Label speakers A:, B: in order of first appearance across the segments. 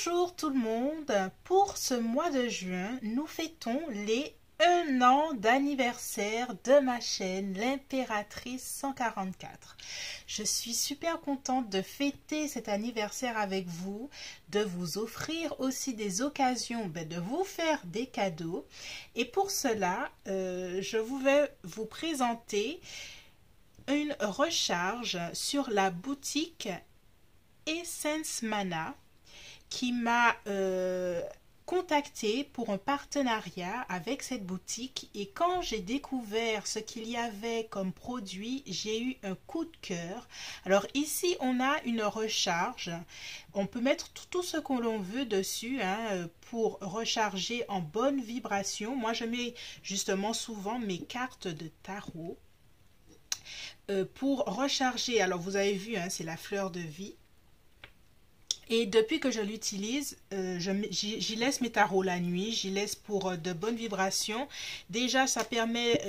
A: Bonjour tout le monde, pour ce mois de juin, nous fêtons les 1 an d'anniversaire de ma chaîne, l'Impératrice 144. Je suis super contente de fêter cet anniversaire avec vous, de vous offrir aussi des occasions, de vous faire des cadeaux. Et pour cela, je vais vous présenter une recharge sur la boutique Essence Mana qui m'a contacté pour un partenariat avec cette boutique, et quand j'ai découvert ce qu'il y avait comme produit, j'ai eu un coup de cœur. Alors ici on a une recharge, on peut mettre tout ce que l'on veut dessus pour recharger en bonne vibration. Moi je mets justement souvent mes cartes de tarot pour recharger. Alors vous avez vu, c'est la fleur de vie. Et depuis que je l'utilise, j'y laisse mes tarots la nuit, j'y laisse pour de bonnes vibrations. Déjà, ça permet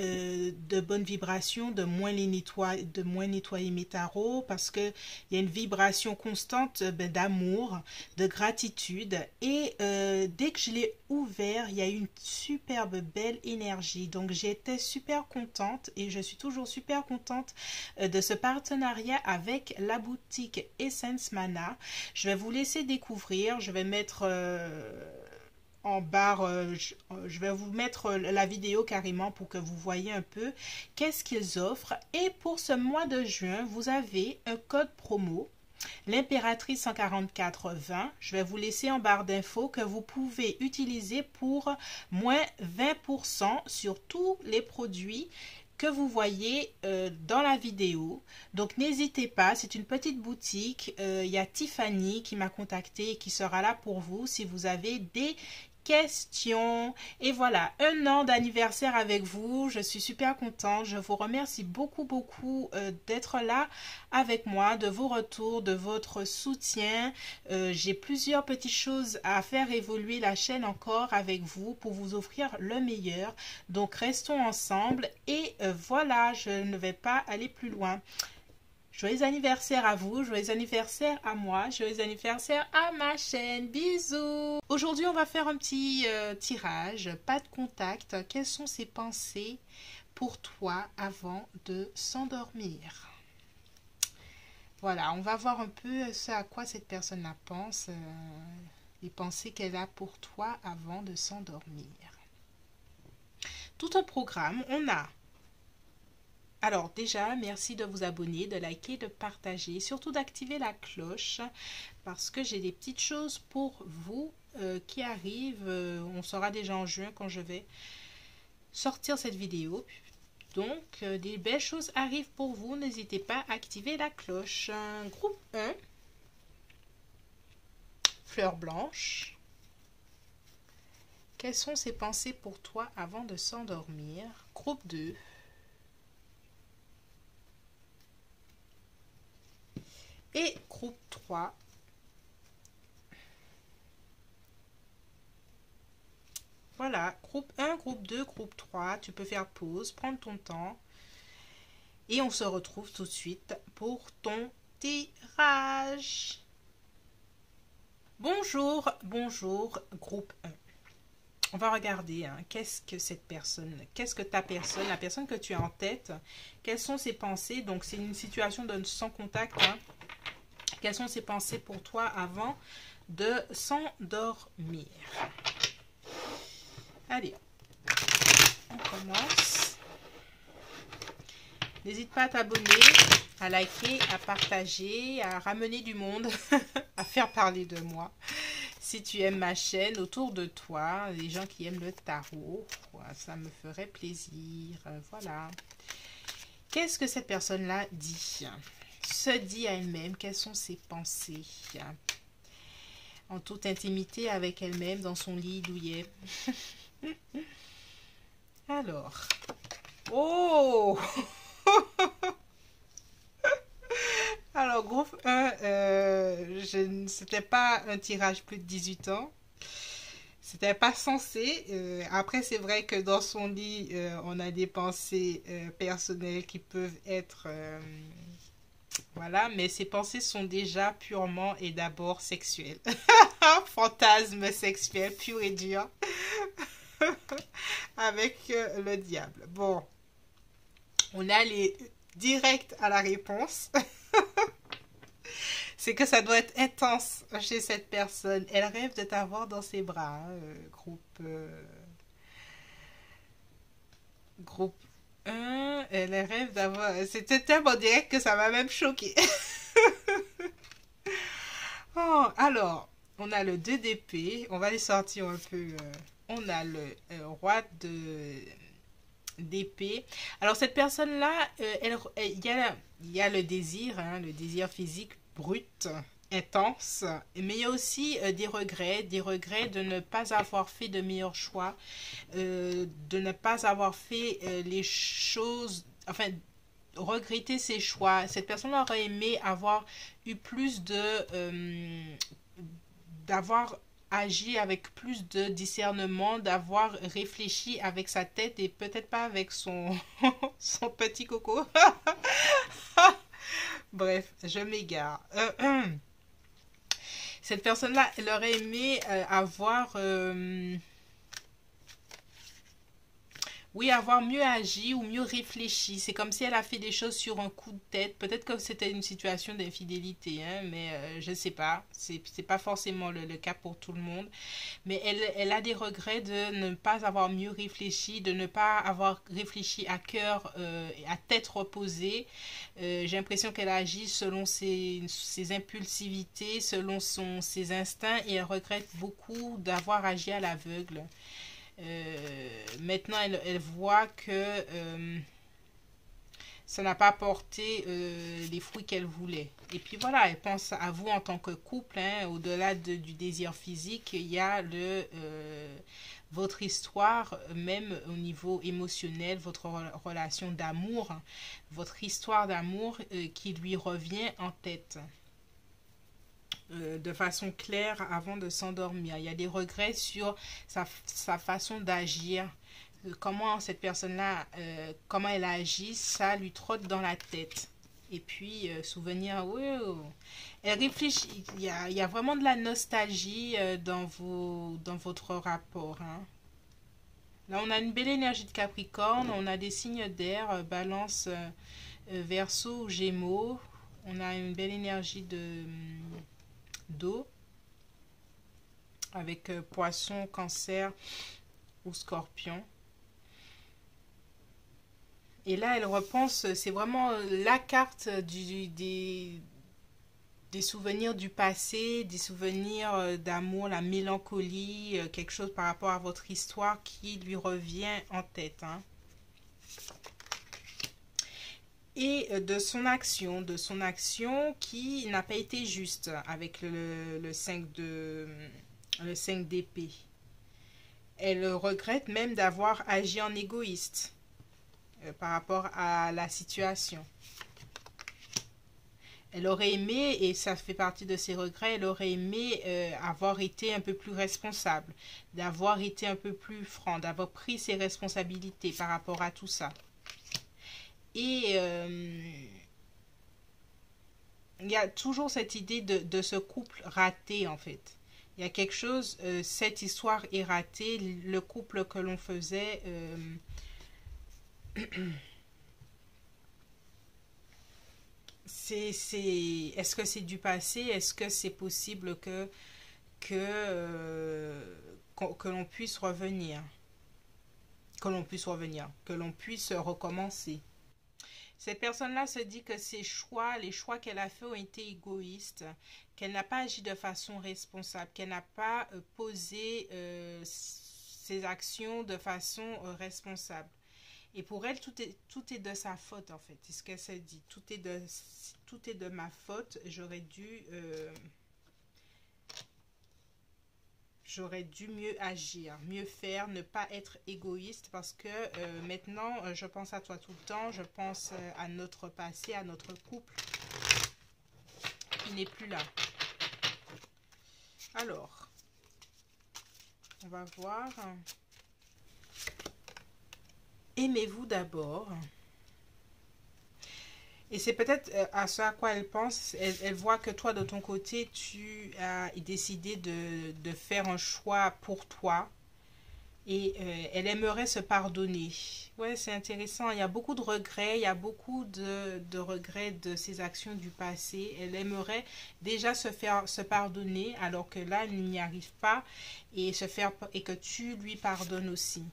A: de bonnes vibrations, de moins nettoyer mes tarots, parce qu'il y a une vibration constante d'amour, de gratitude. Et dès que je l'ai ouvert, il y a eu une superbe belle énergie. Donc j'étais super contente et je suis toujours super contente de ce partenariat avec la boutique Essence Mana. Je vais vous laisser découvrir, je vais mettre en barre, je vais vous mettre la vidéo carrément pour que vous voyez un peu qu'est-ce qu'ils offrent. Et pour ce mois de juin, vous avez un code promo, l'Impératrice 14420. Je vais vous laisser en barre d'infos que vous pouvez utiliser pour moins 20% sur tous les produits que vous voyez dans la vidéo. Donc n'hésitez pas, c'est une petite boutique. Il y a Tiffany qui m'a contacté et qui sera là pour vous si vous avez des questions. Et voilà, 1 an d'anniversaire avec vous, je suis super contente. Je vous remercie beaucoup d'être là avec moi, de vos retours, de votre soutien. J'ai plusieurs petites choses à faire évoluer la chaîne encore avec vous pour vous offrir le meilleur. Donc restons ensemble et voilà, je ne vais pas aller plus loin. Joyeux anniversaire à vous, joyeux anniversaire à moi, joyeux anniversaire à ma chaîne. Bisous! Aujourd'hui, on va faire un petit tirage, pas de contact. Quelles sont ces pensées pour toi avant de s'endormir? Voilà, on va voir un peu ce à quoi cette personne-là pense, les pensées qu'elle a pour toi avant de s'endormir. Tout un programme, on a... Alors déjà, merci de vous abonner, de liker, de partager, surtout d'activer la cloche parce que j'ai des petites choses pour vous qui arrivent. On sera déjà en juin quand je vais sortir cette vidéo. Donc, des belles choses arrivent pour vous. N'hésitez pas à activer la cloche. Groupe 1, fleur blanche. Quelles sont ces pensées pour toi avant de s'endormir? Groupe 2. Et groupe 3. Voilà, groupe 1, groupe 2, groupe 3. Tu peux faire pause, prendre ton temps. Et on se retrouve tout de suite pour ton tirage. Bonjour, groupe 1. On va regarder, qu'est-ce que cette personne, qu'est-ce que ta personne, la personne que tu as en tête, quelles sont ses pensées. Donc c'est une situation de sans contact, Quelles sont ses pensées pour toi avant de s'endormir? Allez, on commence. N'hésite pas à t'abonner, à liker, à partager, à ramener du monde, à faire parler de moi. Si tu aimes ma chaîne, autour de toi, les gens qui aiment le tarot, ça me ferait plaisir. Voilà. Qu'est-ce que cette personne-là dit? Se dit à elle-même, quelles sont ses pensées en toute intimité avec elle-même dans son lit douillet. Alors, oh alors groupe 1, c'était pas un tirage plus de 18 ans, c'était pas censé. Après c'est vrai que dans son lit on a des pensées personnelles qui peuvent être Voilà, mais ses pensées sont déjà purement et d'abord sexuelles. Fantasme sexuel pur et dur avec le diable. Bon, on est allé direct à la réponse. C'est que ça doit être intense chez cette personne. Elle rêve de t'avoir dans ses bras, hein, groupe 1. Elle rêve d'avoir... C'était tellement direct que ça m'a même choqué. Oh, alors, on a le 2 d'épée. On va les sortir un peu. On a le roi d'épée. Alors, cette personne-là, il y a le désir, hein, le désir physique brut, intense, mais il y a aussi des regrets de ne pas avoir fait de meilleurs choix, de ne pas avoir fait les choses, enfin, regretter ses choix. Cette personne aurait aimé avoir eu plus d'avoir agi avec plus de discernement, d'avoir réfléchi avec sa tête et peut-être pas avec son, son petit coco. Bref, je m'égare. Cette personne-là, elle aurait aimé avoir... oui, avoir mieux agi ou mieux réfléchi. C'est comme si elle a fait des choses sur un coup de tête. Peut-être que c'était une situation d'infidélité, hein, mais je ne sais pas. C'est pas forcément le cas pour tout le monde. Mais elle a des regrets de ne pas avoir mieux réfléchi, de ne pas avoir réfléchi à cœur, à tête reposée. J'ai l'impression qu'elle agit selon ses impulsivités, selon ses instincts, et elle regrette beaucoup d'avoir agi à l'aveugle. Maintenant, elle voit que ça n'a pas porté les fruits qu'elle voulait. Et puis voilà, elle pense à vous en tant que couple, hein, au-delà du désir physique, il y a votre histoire, même au niveau émotionnel, votre relation d'amour, hein, votre histoire d'amour qui lui revient en tête. De façon claire avant de s'endormir. Il y a des regrets sur sa façon d'agir. Comment cette personne-là, comment elle agit, ça lui trotte dans la tête. Et puis, souvenir, oui, elle réfléchit. Il y a vraiment de la nostalgie dans votre rapport. Hein. Là, on a une belle énergie de Capricorne, on a des signes d'air, Balance, Verseau, Gémeaux. On a une belle énergie d'eau avec poisson, cancer ou scorpion. Et là, elle repense, c'est vraiment la carte des souvenirs du passé, des souvenirs d'amour, la mélancolie, quelque chose par rapport à votre histoire qui lui revient en tête. Hein. Et de son action qui n'a pas été juste avec le 5 d'épée. Elle regrette même d'avoir agi en égoïste par rapport à la situation. Elle aurait aimé, et ça fait partie de ses regrets, elle aurait aimé avoir été un peu plus responsable, d'avoir été un peu plus franc, d'avoir pris ses responsabilités par rapport à tout ça. Et il y a toujours cette idée de ce couple raté en fait. Il y a quelque chose, cette histoire est ratée, le couple que l'on faisait... est-ce que c'est du passé? Est-ce que c'est possible que l'on puisse revenir? Que l'on puisse recommencer. Cette personne-là se dit que les choix qu'elle a faits ont été égoïstes, qu'elle n'a pas agi de façon responsable, qu'elle n'a pas posé ses actions de façon responsable. Et pour elle, tout est de sa faute, en fait. C'est ce qu'elle s'est dit. Tout est de ma faute. J'aurais dû mieux agir, mieux faire, ne pas être égoïste parce que maintenant, je pense à toi tout le temps. Je pense à notre passé, à notre couple qui n'est plus là. Alors, on va voir... Aimez-vous d'abord. Et c'est peut-être à ce à quoi elle pense. Elle voit que toi, de ton côté, tu as décidé de faire un choix pour toi. Et elle aimerait se pardonner. Ouais, c'est intéressant. Il y a beaucoup de regrets. Il y a beaucoup de regrets de ses actions du passé. Elle aimerait déjà se pardonner, alors que là, elle n'y arrive pas. Et que tu lui pardonnes aussi.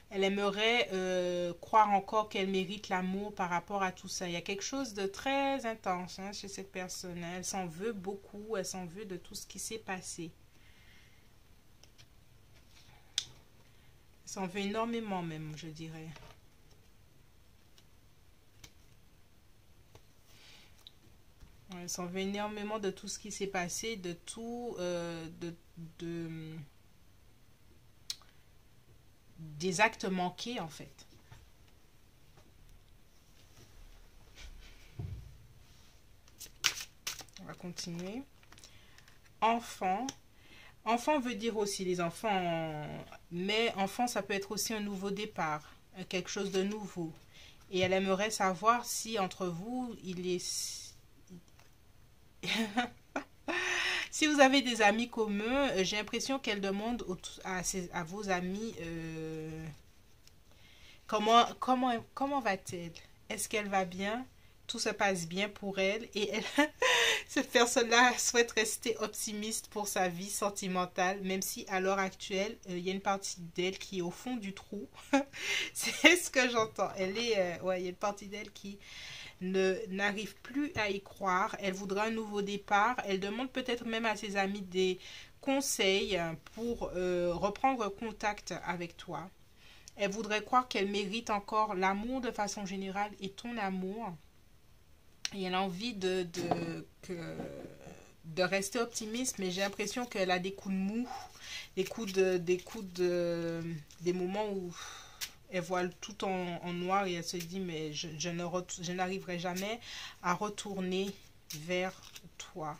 A: Elle aimerait croire encore qu'elle mérite l'amour par rapport à tout ça. Il y a quelque chose de très intense, hein, chez cette personne. Elle s'en veut beaucoup, elle s'en veut de tout ce qui s'est passé. Elle s'en veut énormément même, je dirais. Ouais, elle s'en veut énormément de tout ce qui s'est passé, de tout, de- des actes manqués en fait. On va continuer. Enfant. Enfant veut dire aussi les enfants, mais enfant, ça peut être aussi un nouveau départ, quelque chose de nouveau. Et elle aimerait savoir si entre vous, il est... Si vous avez des amis communs, j'ai l'impression qu'elle demande à vos amis comment va-t-elle? Est-ce qu'elle va bien? Tout se passe bien pour elle et elle, cette personne-là souhaite rester optimiste pour sa vie sentimentale, même si à l'heure actuelle, il y a une partie d'elle qui est au fond du trou. C'est ce que j'entends. Ouais, il y a une partie d'elle qui n'arrive plus à y croire. Elle voudra un nouveau départ. Elle demande peut-être même à ses amis des conseils pour reprendre contact avec toi. Elle voudrait croire qu'elle mérite encore l'amour de façon générale et ton amour. Et elle a envie de rester optimiste, mais j'ai l'impression qu'elle a des coups de mou, des moments où elle voit tout en noir et elle se dit, mais je n'arriverai jamais à retourner vers toi.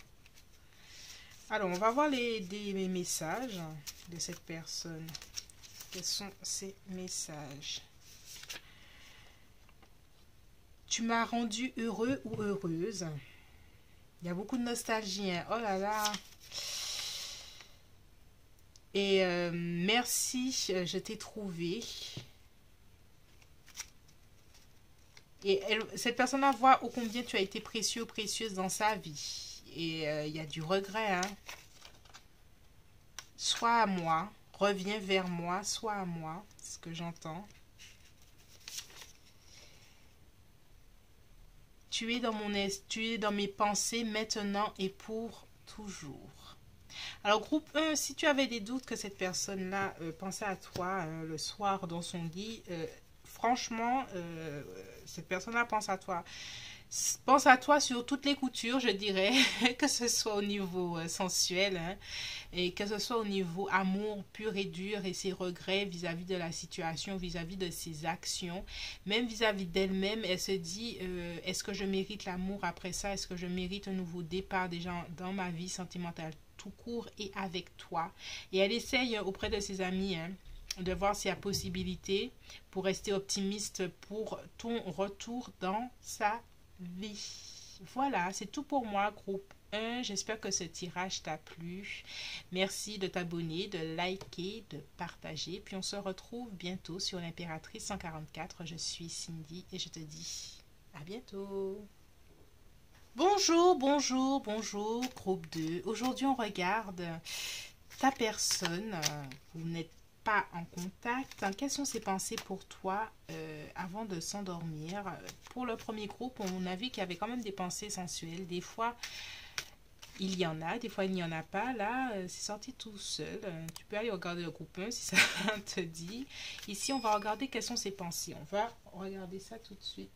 A: Alors, on va voir des messages de cette personne. Quels sont ces messages? Tu m'as rendu heureux ou heureuse. Il y a beaucoup de nostalgie, hein. Oh là là. Et merci, je t'ai trouvé. Et cette personne-là voit ô combien tu as été précieux ou précieuse dans sa vie. Et il y a du regret, hein. Sois à moi, reviens vers moi, sois à moi, c'est ce que j'entends. Tu es dans mes pensées maintenant et pour toujours. Alors, groupe 1, si tu avais des doutes que cette personne-là pensait à toi le soir dans son lit, franchement, cette personne-là pense à toi. Pense à toi sur toutes les coutures, je dirais, que ce soit au niveau sensuel, hein, et que ce soit au niveau amour pur et dur et ses regrets vis-à-vis de la situation, vis-à-vis de ses actions, même vis-à-vis d'elle-même. Elle se dit, est-ce que je mérite l'amour après ça? Est-ce que je mérite un nouveau départ déjà dans ma vie sentimentale tout court et avec toi? Et elle essaye auprès de ses amis, hein, de voir s'il y a possibilité pour rester optimiste pour ton retour dans sa vie. Voilà, c'est tout pour moi, groupe 1. J'espère que ce tirage t'a plu. Merci de t'abonner, de liker, de partager. Puis on se retrouve bientôt sur l'Impératrice 144. Je suis Cindy et je te dis à bientôt. Bonjour, bonjour, bonjour, groupe 2. Aujourd'hui, on regarde ta personne. Vous n'êtes pas en contact. Quelles sont ses pensées pour toi avant de s'endormir? Pour le premier groupe, on a vu qu'il y avait quand même des pensées sensuelles. Des fois, il y en a, des fois, il n'y en a pas. Là, c'est sorti tout seul. Tu peux aller regarder le groupe 1 si ça te dit. Ici, on va regarder quelles sont ses pensées. On va regarder ça tout de suite.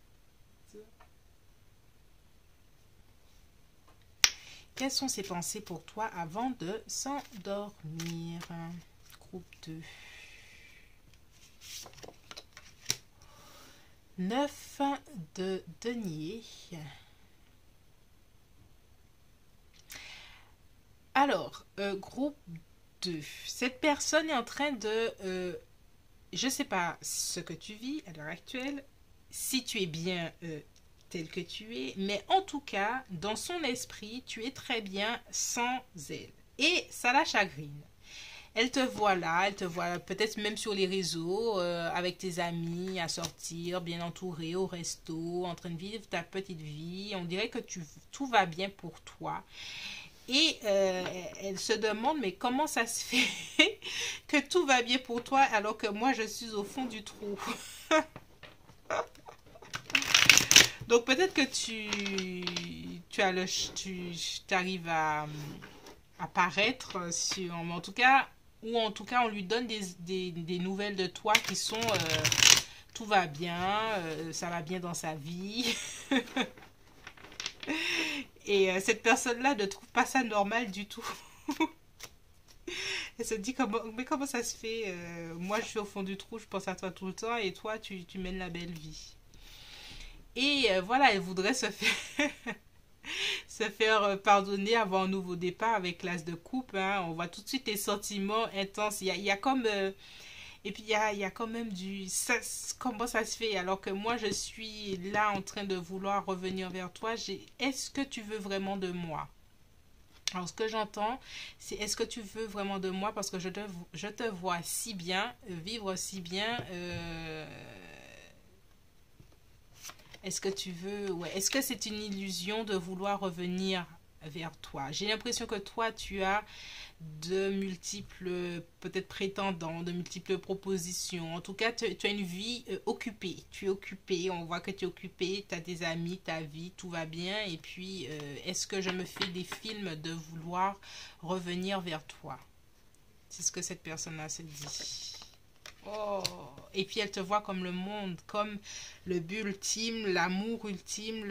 A: Quelles sont ses pensées pour toi avant de s'endormir? Groupe 2. 9 de denier. Alors, groupe 2. Cette personne est en train de... je ne sais pas ce que tu vis à l'heure actuelle. Si tu es bien tel que tu es, mais en tout cas, dans son esprit, tu es très bien sans elle. Et ça la chagrine. Elle te voit là, elle te voit peut-être même sur les réseaux, avec tes amis, à sortir, bien entouré, au resto, en train de vivre ta petite vie. On dirait que tout va bien pour toi. Et elle se demande, mais comment ça se fait que tout va bien pour toi alors que moi, je suis au fond du trou. Donc peut-être que tu arrives à apparaître sur, en tout cas, ou en tout cas on lui donne des nouvelles de toi qui sont tout va bien, ça va bien dans sa vie. Et cette personne-là ne trouve pas ça normal du tout. Elle se dit, mais comment ça se fait, moi je suis au fond du trou, je pense à toi tout le temps et toi tu mènes la belle vie. Et voilà, elle voudrait se faire pardonner, avoir un nouveau départ avec l'as de coupe. Hein. On voit tout de suite les sentiments intenses. Il y a comme... et puis il y a quand même comment ça se fait alors que moi je suis là en train de vouloir revenir vers toi. Est-ce que tu veux vraiment de moi? Alors ce que j'entends, c'est est-ce que tu veux vraiment de moi parce que je te vois si bien, vivre si bien. Est-ce que tu veux... Ouais. Est-ce que c'est une illusion de vouloir revenir vers toi? J'ai l'impression que toi, tu as de multiples, peut-être prétendants, de multiples propositions. En tout cas, tu as une vie occupée. Tu es occupé, on voit que tu es occupé, tu as des amis, ta vie, tout va bien. Et puis, est-ce que je me fais des films de vouloir revenir vers toi? C'est ce que cette personne-là se dit. Oh, et puis elle te voit comme le monde, comme le but ultime, l'amour ultime.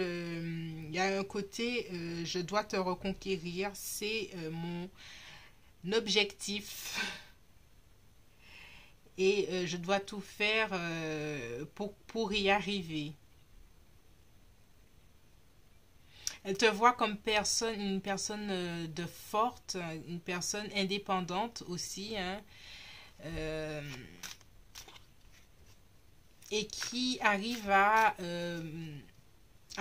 A: Il y a un côté, je dois te reconquérir, c'est mon objectif. Et je dois tout faire pour y arriver. Elle te voit comme une personne de forte, une personne indépendante aussi, hein. Et qui arrive à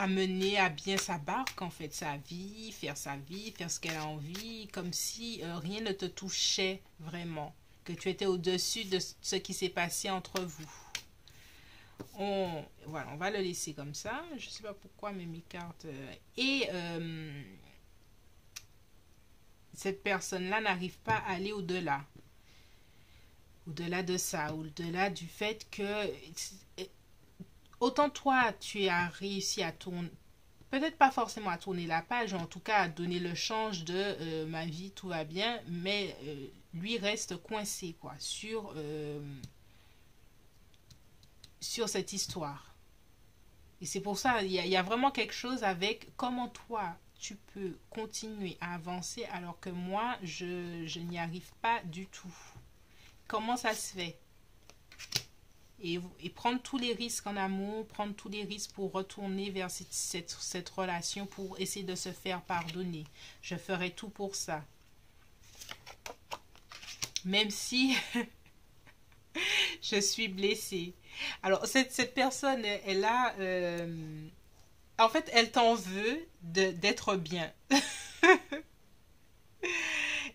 A: mener à bien sa barque, en fait, sa vie, faire ce qu'elle a envie, comme si rien ne te touchait vraiment, que tu étais au-dessus de ce qui s'est passé entre vous. Voilà, on va le laisser comme ça. Je ne sais pas pourquoi, mais mes cartes... cette personne-là n'arrive pas à aller au-delà. Au-delà de ça, au-delà du fait que autant toi, tu as réussi à tourner, peut-être pas forcément à tourner la page, en tout cas à donner le change de ma vie, tout va bien, mais lui reste coincé quoi, sur cette histoire. Et c'est pour ça, il y a vraiment quelque chose avec comment toi, tu peux continuer à avancer alors que moi, je n'y arrive pas du tout. Comment ça se fait? Et prendre tous les risques en amour, prendre tous les risques pour retourner vers cette relation, pour essayer de se faire pardonner. Je ferai tout pour ça. Même si je suis blessée. Alors, cette personne, elle a... en fait, elle t'en veut d'être bien.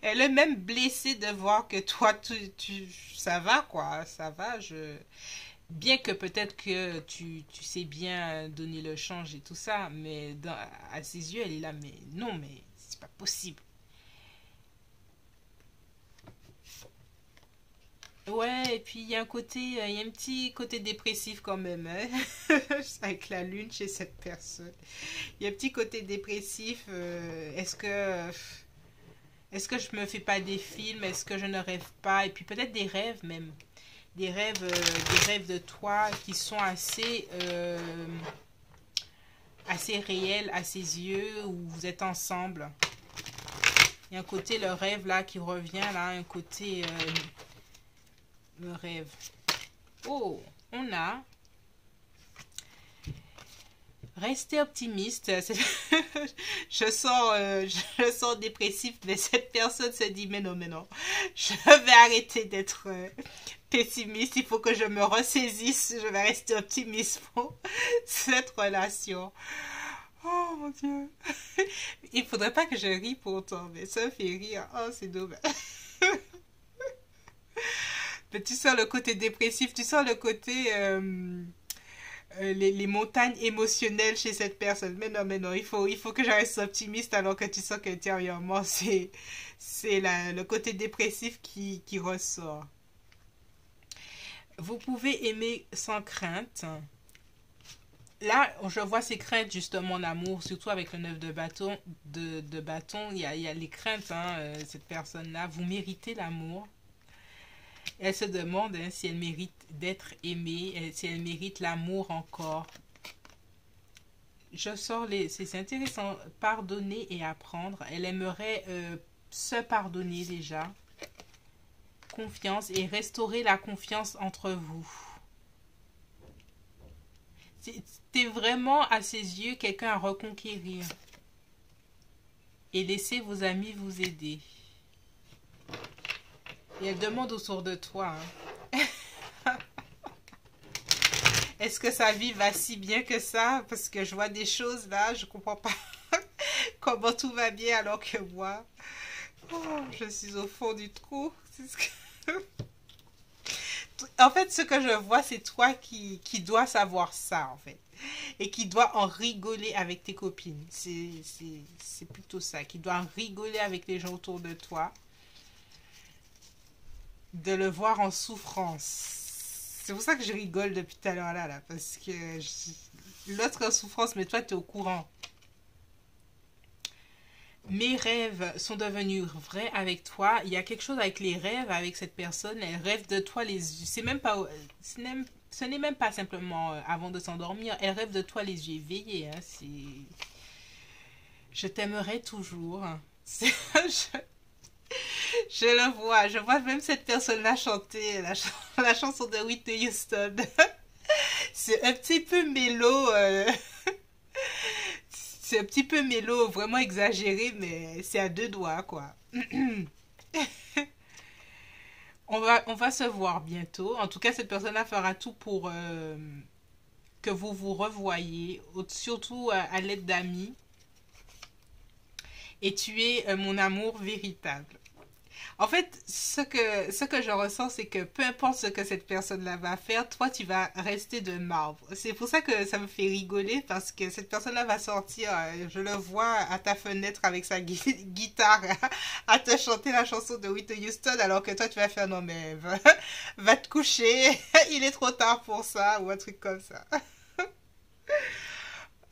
A: Elle est même blessée de voir que toi, ça va, quoi. Ça va, bien que peut-être que tu sais bien donner le change et tout ça, mais à ses yeux, elle est là, mais non, mais c'est pas possible. Ouais, et puis il y a un petit côté dépressif quand même, hein. Avec la lune chez cette personne. Il y a un petit côté dépressif. Est-ce que je me fais pas des films? Est-ce que je ne rêve pas? Et puis peut-être des rêves même. Des rêves de toi qui sont assez réels à ses yeux, où vous êtes ensemble. Il y a un côté, le rêve là qui revient, là, un côté, le rêve. Oh, on a... Restez optimiste. Je sens dépressif, mais cette personne se dit, mais non, je vais arrêter d'être pessimiste, il faut que je me ressaisisse, je vais rester optimiste pour cette relation. Oh mon Dieu. Il faudrait pas que je rie pourtant, mais ça me fait rire. Oh, c'est dommage. Mais tu sens le côté dépressif, tu sens le côté les montagnes émotionnelles chez cette personne. Mais non, il faut que je reste optimiste alors que tu sens qu'intérieurement, c'est le côté dépressif qui ressort. Vous pouvez aimer sans crainte. Là, je vois ces craintes justement en amour, surtout avec le 9 de bâton. De bâton, il y a les craintes, hein, cette personne-là. Vous méritez l'amour. Elle se demande hein, si elle mérite d'être aimée, si elle mérite l'amour encore. Je sors c'est intéressant, pardonner et apprendre. Elle aimerait se pardonner déjà. Confiance et restaurer la confiance entre vous. T'es vraiment à ses yeux quelqu'un à reconquérir. Et laissez vos amis vous aider. Et elle demande autour de toi. Hein. Est-ce que sa vie va si bien que ça? Parce que je vois des choses là, je comprends pas comment tout va bien alors que moi, oh, je suis au fond du trou. En fait, ce que je vois, c'est toi qui dois savoir ça, en fait. Et qui doit en rigoler avec tes copines. C'est plutôt ça. Qui doit en rigoler avec les gens autour de toi. De le voir en souffrance. C'est pour ça que je rigole depuis tout à l'heure là, parce que l'autre en souffrance, mais toi, tu es au courant. Mes rêves sont devenus vrais avec toi. Il y a quelque chose avec les rêves, avec cette personne. Elle rêve de toi les yeux. C'est même pas, ce n'est même pas simplement avant de s'endormir. Elle rêve de toi les yeux éveillés. Hein. Je t'aimerai toujours. Je le vois. Je vois même cette personne-là chanter la chanson de Whitney Houston. C'est un petit peu mélo. C'est un petit peu mélo, vraiment exagéré, mais c'est à deux doigts, quoi. On va se voir bientôt. En tout cas, cette personne-là fera tout pour que vous vous revoyiez, surtout à l'aide d'amis. Et tu es mon amour véritable. En fait, ce que je ressens, c'est que peu importe ce que cette personne-là va faire, toi, tu vas rester de marbre. C'est pour ça que ça me fait rigoler, parce que cette personne-là va sortir, je le vois à ta fenêtre avec sa guitare, à te chanter la chanson de Whitney Houston, alors que toi, tu vas faire, non mais, va te coucher, il est trop tard pour ça, ou un truc comme ça.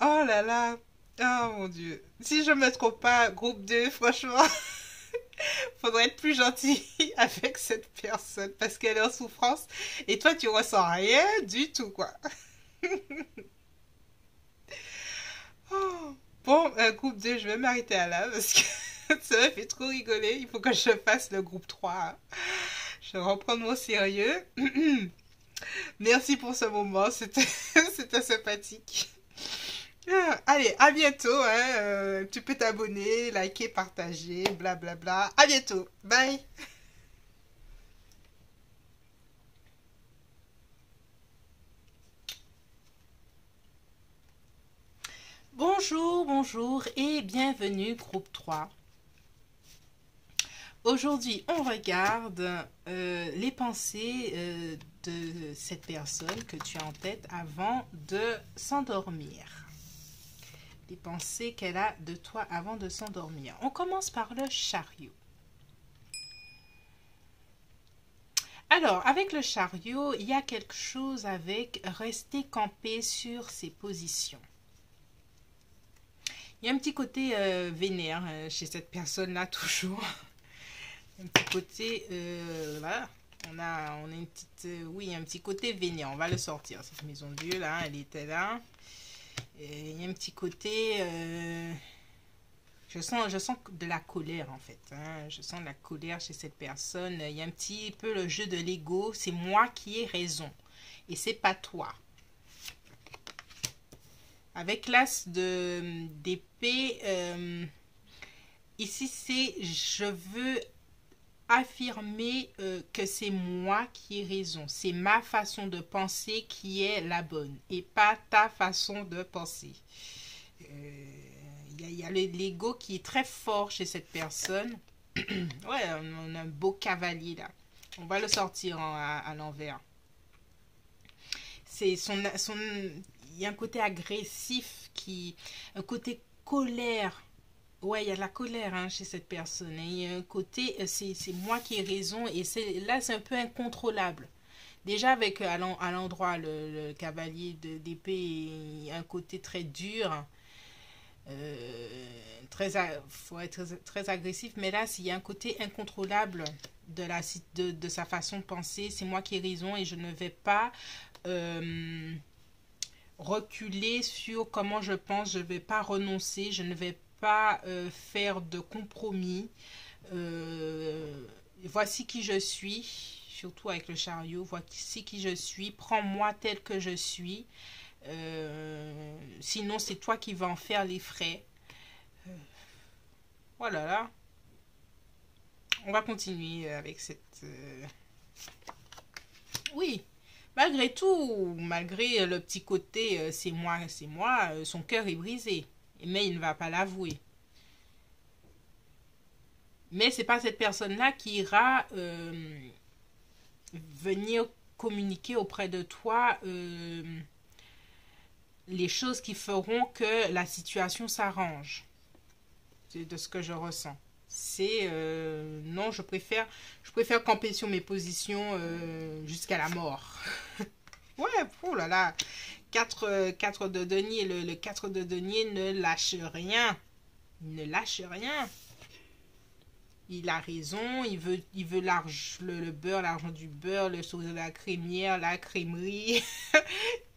A: Oh là là, oh mon Dieu. Si je me trompe pas, groupe 2, franchement... Faudrait être plus gentil avec cette personne parce qu'elle est en souffrance et toi tu ressens rien du tout quoi. Oh. Bon, groupe 2, je vais m'arrêter à là parce que ça me fait trop rigoler. Il faut que je fasse le groupe 3. Je vais reprendre mon sérieux. Merci pour ce moment, c'était sympathique. Allez, à bientôt. Hein. Tu peux t'abonner, liker, partager, blablabla. À bientôt. Bye. Bonjour, bonjour et bienvenue groupe 3. Aujourd'hui, on regarde les pensées de cette personne que tu as en tête avant de s'endormir. Les pensées qu'elle a de toi avant de s'endormir. On commence par le chariot. Alors, avec le chariot, il y a quelque chose avec rester campé sur ses positions. Il y a un petit côté vénère chez cette personne-là, toujours. Un petit côté, là, on a une petite, oui, un petit côté vénère. On va le sortir, cette maison de Dieu, là, elle était là. Et il y a un petit côté, je sens de la colère en fait. Hein. Je sens de la colère chez cette personne. Il y a un petit peu le jeu de l'ego. C'est moi qui ai raison et c'est pas toi. Avec l'as d'épée, ici c'est je veux affirmer que c'est moi qui ai raison. C'est ma façon de penser qui est la bonne et pas ta façon de penser. Il y a l'ego qui est très fort chez cette personne. Ouais, on a un beau cavalier là. On va le sortir à l'envers. C'est il y a un côté agressif, un côté colère. Ouais, il y a de la colère hein, chez cette personne. Il y a un côté, c'est moi qui ai raison et là c'est un peu incontrôlable. Déjà avec à l'endroit le cavalier d'épée, il y a un côté très dur, faut être très agressif, mais là il y a un côté incontrôlable de sa façon de penser. C'est moi qui ai raison et je ne vais pas reculer sur comment je pense, je ne vais pas renoncer, je ne vais pas faire de compromis. Voici qui je suis, surtout avec le chariot, voici qui je suis, prends-moi tel que je suis, sinon c'est toi qui vas en faire les frais. Voilà, là. On va continuer avec cette... Oui, malgré tout, malgré le petit côté c'est moi, son cœur est brisé. Mais il ne va pas l'avouer. Mais c'est pas cette personne-là qui ira venir communiquer auprès de toi les choses qui feront que la situation s'arrange. C'est de ce que je ressens. C'est non, je préfère camper sur mes positions jusqu'à la mort. Ouais, oh là là. 4 de denier, le 4 de denier ne lâche rien. Il ne lâche rien. Il a raison, il veut le beurre, l'argent du beurre, le sourire de la crémière, la crèmerie.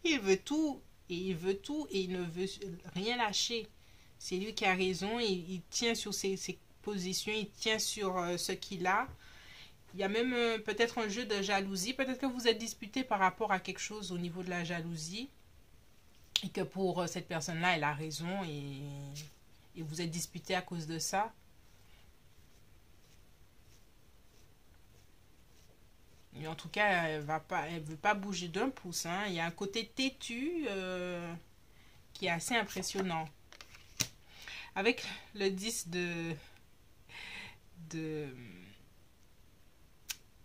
A: Il veut tout et il ne veut rien lâcher. C'est lui qui a raison, il tient sur ses positions, il tient sur ce qu'il a. Il y a même peut-être un jeu de jalousie, peut-être que vous êtes disputé par rapport à quelque chose au niveau de la jalousie et que pour cette personne-là, elle a raison et vous êtes disputé à cause de ça. Et en tout cas, elle ne veut pas bouger d'un pouce. Hein. Il y a un côté têtu qui est assez impressionnant. Avec le 10 de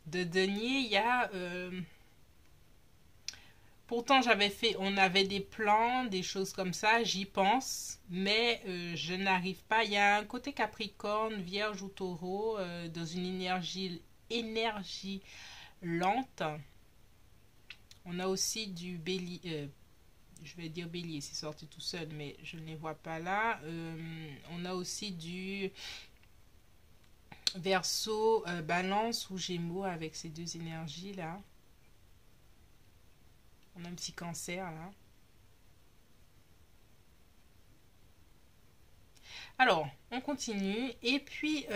A: denier, il y a... pourtant, on avait des plans, des choses comme ça, j'y pense, mais je n'arrive pas. Il y a un côté Capricorne, Vierge ou Taureau, dans une énergie lente. On a aussi du bélier, je vais dire bélier, c'est sorti tout seul, mais je ne les vois pas là. On a aussi du Verseau, Balance ou Gémeaux avec ces deux énergies là. On a un petit Cancer là. Alors, on continue. Et puis,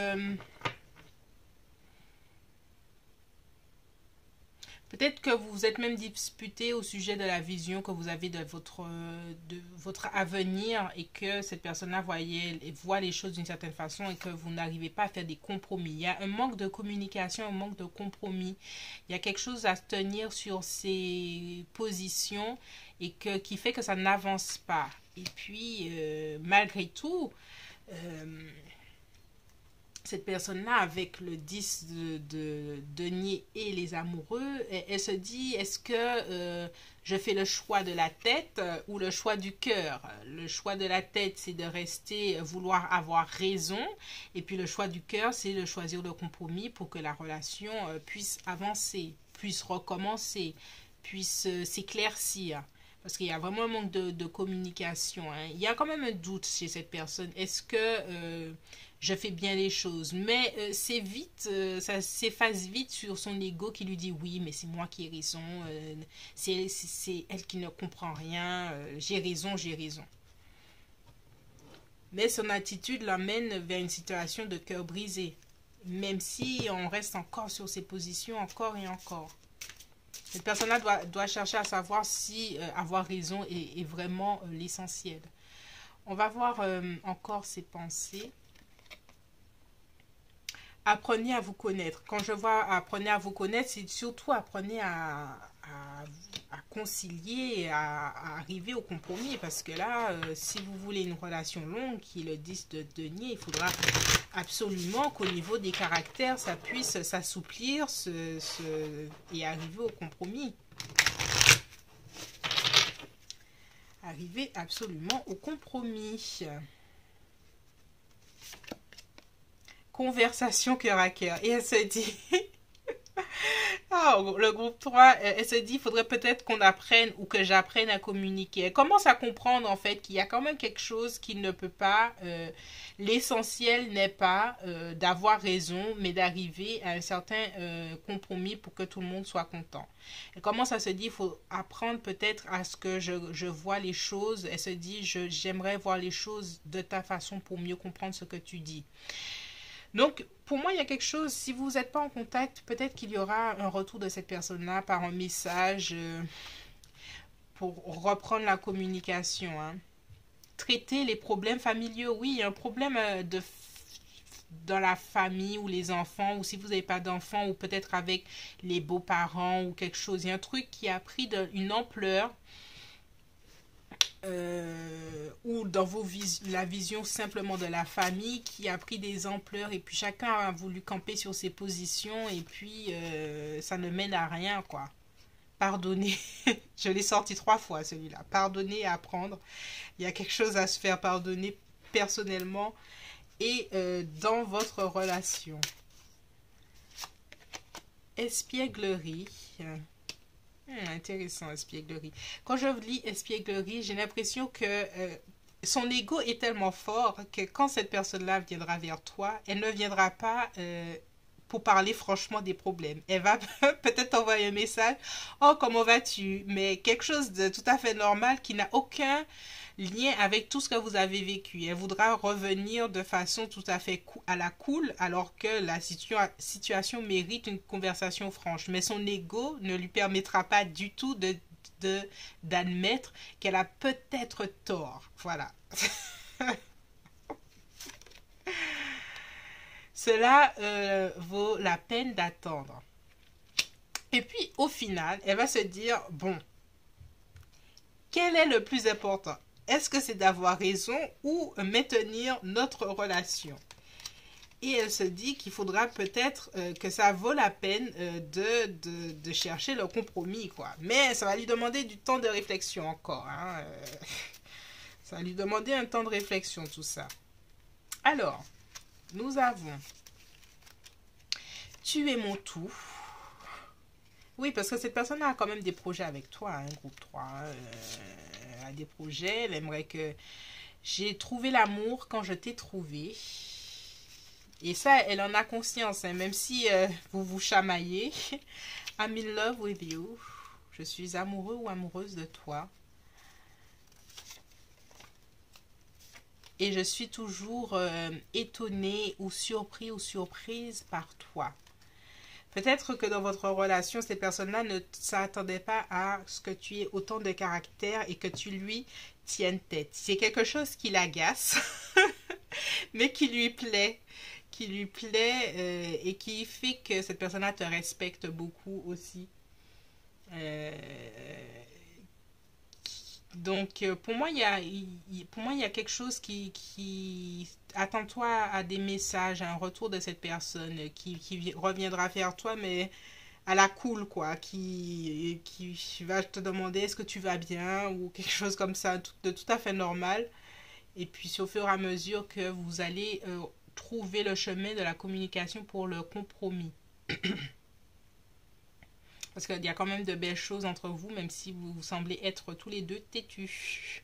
A: peut-être que vous vous êtes même disputé au sujet de la vision que vous avez de votre avenir et que cette personne-là voit les choses d'une certaine façon et que vous n'arrivez pas à faire des compromis. Il y a un manque de communication, un manque de compromis. Il y a quelque chose à se tenir sur ses positions et qui fait que ça n'avance pas. Et puis, malgré tout... cette personne-là, avec le 10 de denier et les amoureux, elle se dit, est-ce que je fais le choix de la tête ou le choix du cœur? Le choix de la tête, c'est de rester, vouloir avoir raison. Et puis le choix du cœur, c'est de choisir le compromis pour que la relation puisse avancer, puisse recommencer, puisse s'éclaircir. Parce qu'il y a vraiment un manque de communication. Hein. Il y a quand même un doute chez cette personne. Est-ce que je fais bien les choses? Mais c'est vite, ça s'efface vite sur son ego qui lui dit oui, mais c'est moi qui ai raison. C'est elle qui ne comprend rien. J'ai raison, j'ai raison. Mais son attitude l'amène vers une situation de cœur brisé. Même si on reste encore sur ses positions, encore et encore. Cette personne-là doit chercher à savoir si avoir raison est vraiment l'essentiel. On va voir encore ses pensées. apprenez à vous connaître. Quand je vois apprenez à vous connaître, c'est surtout apprenez à concilier, à arriver au compromis. Parce que là, si vous voulez une relation longue, qui le 10 de denier, il faudra absolument qu'au niveau des caractères, ça puisse s'assouplir et arriver au compromis. Arriver absolument au compromis. Conversation cœur à cœur. Et elle se dit... Oh, le groupe 3, elle se dit, il faudrait peut-être qu'on apprenne ou que j'apprenne à communiquer. Elle commence à comprendre en fait qu'il y a quand même quelque chose qui ne peut pas... l'essentiel n'est pas d'avoir raison, mais d'arriver à un certain compromis pour que tout le monde soit content. Elle commence à se dire, il faut apprendre peut-être à ce que je vois les choses. Elle se dit, j'aimerais voir les choses de ta façon pour mieux comprendre ce que tu dis. Donc, pour moi, il y a quelque chose, si vous n'êtes pas en contact, peut-être qu'il y aura un retour de cette personne-là par un message pour reprendre la communication. Hein. Traiter les problèmes familiaux. Oui, il y a un problème dans la famille ou les enfants, ou si vous n'avez pas d'enfants, ou peut-être avec les beaux-parents ou quelque chose. Il y a un truc qui a pris une ampleur. Ou dans la vision simplement de la famille qui a pris des ampleurs et puis chacun a voulu camper sur ses positions et puis ça ne mène à rien quoi. Pardonner, je l'ai sorti 3 fois celui-là, pardonner et apprendre. Il y a quelque chose à se faire pardonner personnellement et dans votre relation. Espièglerie. Intéressant, espièglerie. Quand je lis espièglerie, j'ai l'impression que son ego est tellement fort que quand cette personne-là viendra vers toi, elle ne viendra pas pour parler franchement des problèmes. Elle va peut-être t'envoyer un message. Oh, comment vas-tu? Mais quelque chose de tout à fait normal qui n'a aucun lien avec tout ce que vous avez vécu. Elle voudra revenir de façon tout à fait à la cool, alors que la situation mérite une conversation franche. Mais son ego ne lui permettra pas du tout d'admettre qu'elle a peut-être tort. Voilà. Cela vaut la peine d'attendre. Et puis, au final, elle va se dire, bon, quel est le plus important? Est-ce que c'est d'avoir raison ou maintenir notre relation? Et elle se dit qu'il faudra peut-être que ça vaut la peine de chercher le compromis, quoi. Mais ça va lui demander du temps de réflexion encore. Hein. Ça va lui demander un temps de réflexion, tout ça. Alors, nous avons tu es mon tout. Oui, parce que cette personne a quand même des projets avec toi, hein, groupe 3. Elle a des projets, elle aimerait que j'ai trouvé l'amour quand je t'ai trouvé. Et ça, elle en a conscience, hein, même si vous vous chamaillez. I'm in love with you. Je suis amoureux ou amoureuse de toi. Et je suis toujours étonnée ou surpris ou surprise par toi. Peut-être que dans votre relation, ces personnes-là ne s'attendaient pas à ce que tu aies autant de caractère et que tu lui tiennes tête. C'est quelque chose qui l'agace, mais qui lui plaît. Et qui fait que cette personne-là te respecte beaucoup aussi. Donc, pour moi, il y a quelque chose qui... Attends-toi à des messages, à un retour de cette personne qui reviendra vers toi, mais à la cool, quoi. Qui va te demander est-ce que tu vas bien ou quelque chose comme ça, de tout à fait normal. Et puis, c'est au fur et à mesure que vous allez trouver le chemin de la communication pour le compromis. Parce qu'il y a quand même de belles choses entre vous, même si vous semblez être tous les deux têtus.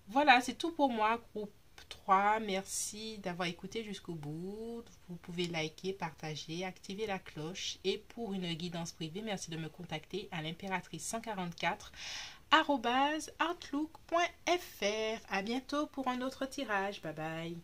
A: Voilà, c'est tout pour moi, groupe 3. Merci d'avoir écouté jusqu'au bout. Vous pouvez liker, partager, activer la cloche. Et pour une guidance privée, merci de me contacter à l'impératrice144 @outlook.fr. À bientôt pour un autre tirage. Bye bye.